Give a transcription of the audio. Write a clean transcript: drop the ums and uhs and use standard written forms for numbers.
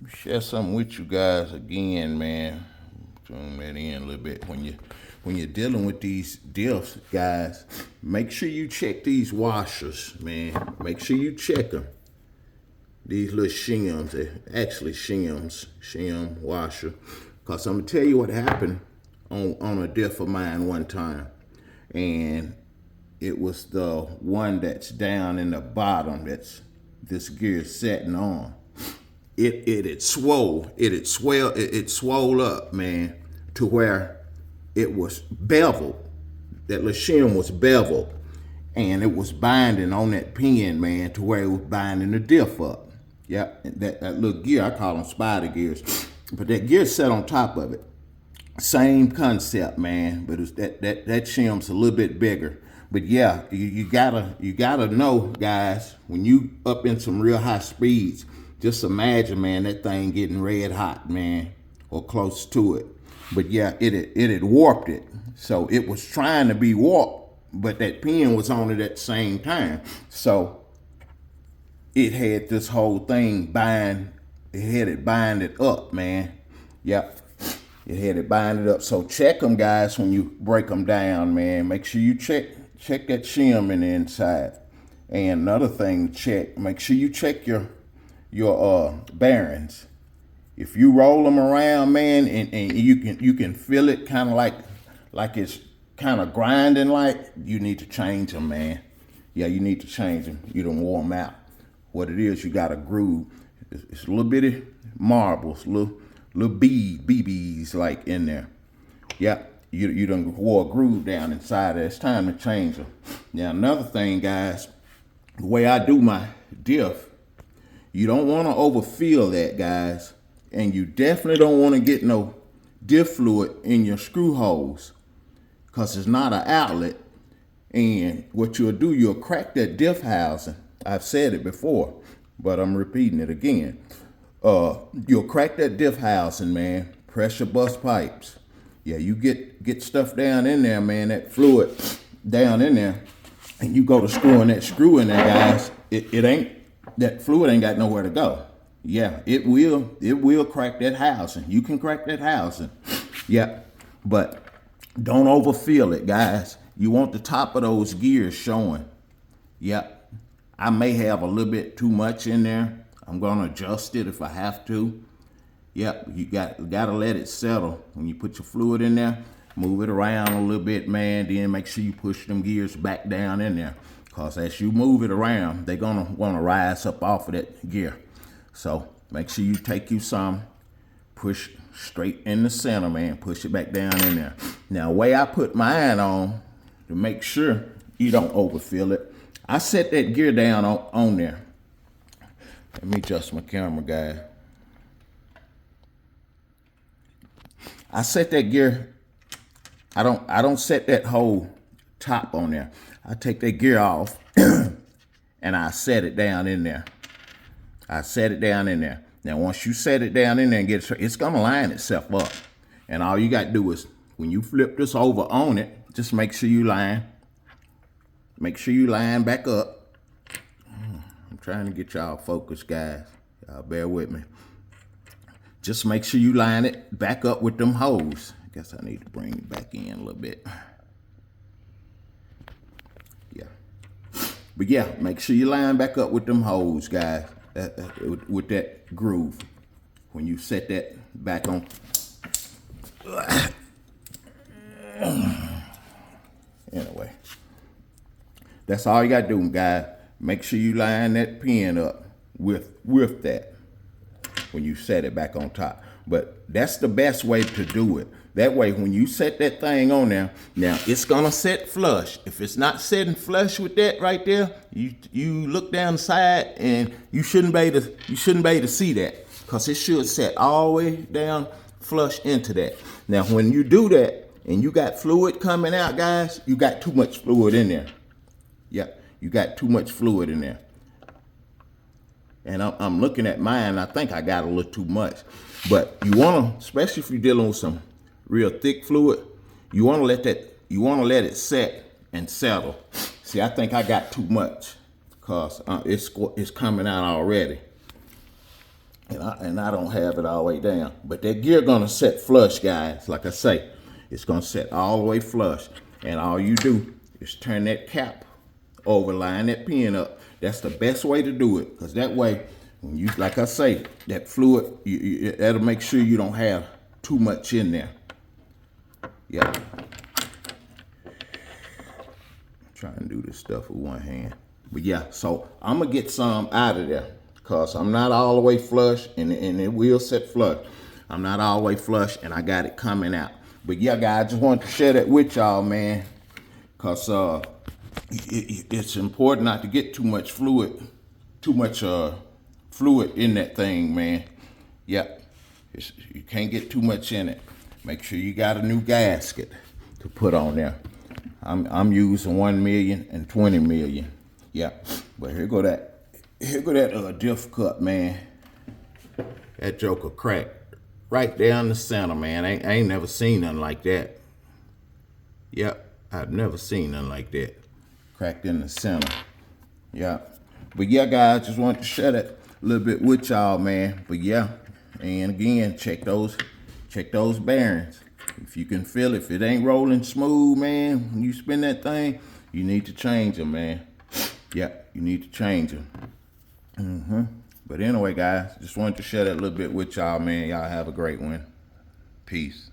share something with you guys again, man. Zoom that in a little bit. When you're dealing with these diffs, guys, make sure you check these washers, man. Make sure you check them. These little shims, they're actually shim washer. Cause I'm gonna tell you what happened on a diff of mine one time, and it was the one that's down in the bottom that's this gear setting on. It swole up, man, to where it was beveled. That little shim was beveled, and it was binding on that pin, man, to where it was binding the diff up. Yeah, that little gear, I call them spider gears, but that gear set on top of it. Same concept, man, but it's that shim's a little bit bigger. But yeah, you gotta know, guys, when you up in some real high speeds, just imagine, man, that thing getting red hot, man, or close to it. But yeah, it had warped it. So it was trying to be warped, but that pin was on it at the same time. So it had this whole thing bind it up, man. Yep. It had it bind it up. So check them, guys, when you break them down, man. Make sure you check that shim in the inside. And another thing to check, make sure you check your bearings. If you roll them around, man, and you can feel it kind of like it's kind of grinding, like, you need to change them, man. Yeah, you need to change them. You don't wore them out. What it is, you got a groove. It's a little bitty marbles, little BBs like in there. Yeah, you done wore a groove down inside it. It's time to change them. Now, another thing, guys, the way I do my diff, you don't want to overfill that, guys. And you definitely don't want to get no diff fluid in your screw holes, because it's not an outlet. And what you'll do, you'll crack that diff housing. I've said it before, but I'm repeating it again. You'll crack that diff housing, man. Pressure bust pipes. Yeah, you get stuff down in there, man, that fluid down in there, and you go to screwing that screw in there, guys. It ain't, that fluid ain't got nowhere to go. Yeah, it will crack that housing. You can crack that housing. Yeah, but don't overfill it, guys. You want the top of those gears showing. Yep, I may have a little bit too much in there. I'm gonna adjust it if I have to. Yep, you gotta let it settle. When you put your fluid in there, move it around a little bit, man. Then make sure you push them gears back down in there, because as you move it around, they're gonna wanna rise up off of that gear. So make sure you take you some, push straight in the center, man. Push it back down in there. Now, the way I put mine on to make sure you don't overfill it, I set that gear down on there. Let me adjust my camera, guys. I set that gear. I don't set that whole top on there. I take that gear off and I set it down in there. I set it down in there. Now, once you set it down in there and get it, it's gonna line itself up. And all you gotta do is, when you flip this over on it, just make sure you line. Make sure you line back up. I'm trying to get y'all focused, guys. Y'all bear with me. Just make sure you line it back up with them holes. I guess I need to bring it back in a little bit. Yeah. But yeah, make sure you line back up with them holes, guys. With that groove. When you set that back on. Anyway. That's all you gotta do, guys. Make sure you line that pin up with that when you set it back on top. But that's the best way to do it. That way, when you set that thing on there, now it's gonna set flush. If it's not setting flush with that right there, you look down the side and you shouldn't be able to see that, because it should set all the way down flush into that. Now, when you do that and you got fluid coming out, guys, you got too much fluid in there. Yeah, you got too much fluid in there. And I'm looking at mine. I think I got a little too much. But you want to, especially if you're dealing with some real thick fluid, you want to let it set and settle. See, I think I got too much, because it's coming out already. and I don't have it all the way down. But that gear gonna set flush, guys. Like I say, it's gonna set all the way flush. And all you do is turn that cap over, line that pin up. That's the best way to do it, because that way, when you, like I say, that fluid, that'll make sure you don't have too much in there. Yeah. Trying to do this stuff with one hand. But yeah, so I'm gonna get some out of there, because I'm not all the way flush, and it will set flush. I'm not all the way flush, and I got it coming out. But yeah, guys, I just wanted to share that with y'all, man, because it's important not to get too much fluid in that thing, man. Yep, you can't get too much in it. Make sure you got a new gasket to put on there. I'm using 1 million and 20 million. Yeah, but here go that Diff cup, man. That joker cracked right down the center, man. I ain't never seen nothing like that. Yep, I've never seen nothing like that. Cracked in the center. Yeah. But yeah, guys, just wanted to share that a little bit with y'all, man. But yeah, and again, check those bearings. If you can feel it, if it ain't rolling smooth, man, when you spin that thing, you need to change them, man. Yeah, you need to change them. But anyway, guys, just wanted to share that a little bit with y'all, man. Y'all have a great one. Peace.